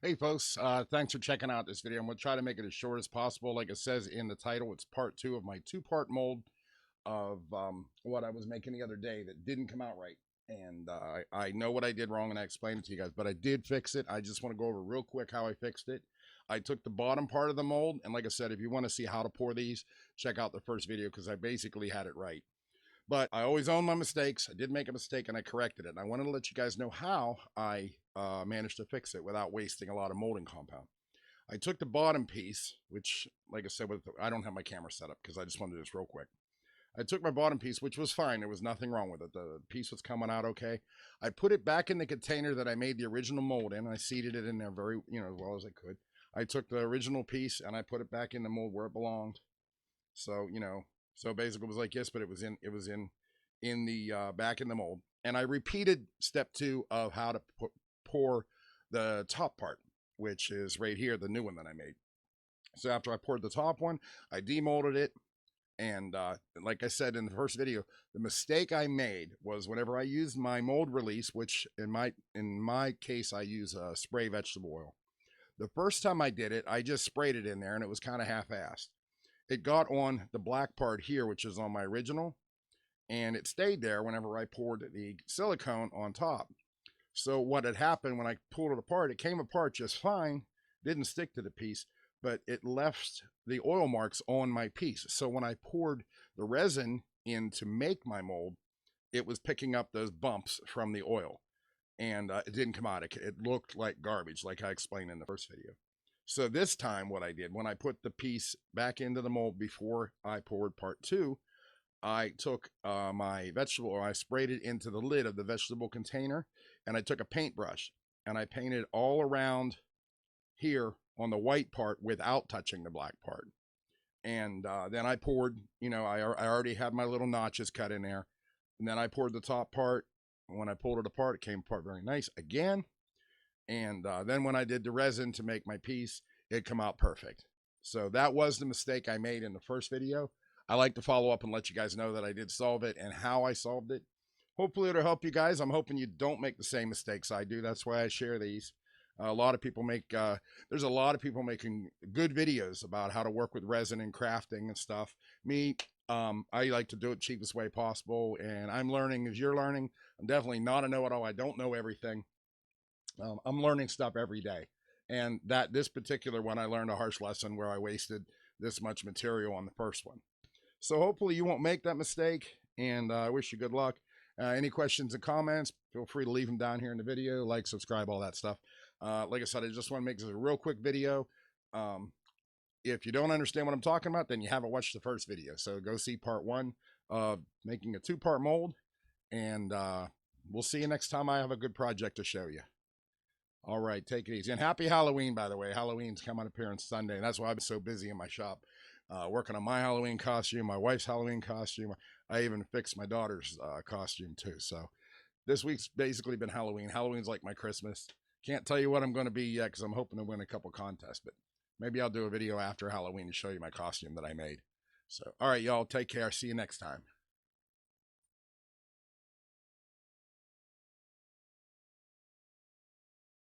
Hey folks, thanks for checking out this video. I'm going to try to make it as short as possible. Like it says in the title, it's part two of my two-part mold of what I was making the other day that didn't come out right. And I know what I did wrong and I explained it to you guys, but I did fix it. I just want to go over real quick how I fixed it. I took the bottom part of the mold, and like I said, if you want to see how to pour these, check out the first video because I basically had it right. But I always own my mistakes. I did make a mistake and I corrected it. And I wanted to let you guys know how I managed to fix it without wasting a lot of molding compound. I took the bottom piece, which, like I said, I don't have my camera set up because I just wanted to do this real quick. I took my bottom piece, which was fine. There was nothing wrong with it. The piece was coming out okay. I put it back in the container that I made the original mold in. I seated it in there very, as well as I could. I took the original piece and I put it back in the mold where it belonged. So, so basically it was like yes, but it was in the back in the mold. And I repeated step 2 of how to pour the top part, which is right here, the new one that I made. So after I poured the top one, I demolded it. And like I said in the first video, the mistake I made was whenever I used my mold release, which in my case, I use spray vegetable oil. The first time I did it, I just sprayed it in there and it was kind of half-assed. It got on the black part here, which is on my original, and it stayed there whenever I poured the silicone on top. So what had happened when I pulled it apart, it came apart just fine, didn't stick to the piece, but it left the oil marks on my piece. So when I poured the resin in to make my mold, it was picking up those bumps from the oil, and it didn't come out. It looked like garbage, like I explained in the first video. So this time what I did, when I put the piece back into the mold before I poured part 2, I took my vegetable oil, I sprayed it into the lid of the vegetable container, and I took a paintbrush and I painted all around here on the white part without touching the black part. And then I poured, I already had my little notches cut in there. And then I poured the top part. When I pulled it apart, it came apart very nice again. And then when I did the resin to make my piece, it come out perfect. So that was the mistake I made in the first video. I like to follow up and let you guys know that I did solve it and how I solved it. Hopefully it'll help you guys. I'm hoping you don't make the same mistakes I do. That's why I share these. A lot of people there's a lot of people making good videos about how to work with resin and crafting and stuff. Me, I like to do it cheapest way possible. And I'm learning as you're learning. I'm definitely not a know-it-all. I don't know everything. I'm learning stuff every day. And this particular one, I learned a harsh lesson where I wasted this much material on the first one. So hopefully you won't make that mistake, and I wish you good luck. Any questions and comments, feel free to leave them down here in the video, like, subscribe, all that stuff. Like I said, I just want to make this a real quick video. If you don't understand what I'm talking about, then you haven't watched the first video. So go see part 1 of making a 2-part mold, and we'll see you next time I have a good project to show you. All right, take it easy. And happy Halloween, by the way. Halloween's coming up here on Sunday, and that's why I'm so busy in my shop. Working on my Halloween costume, my wife's Halloween costume. I even fixed my daughter's costume too. So this week's basically been Halloween. Halloween's like my Christmas. Can't tell you what I'm going to be yet because I'm hoping to win a couple contests, but maybe I'll do a video after Halloween to show you my costume that I made. So, all right, y'all, take care. See you next time.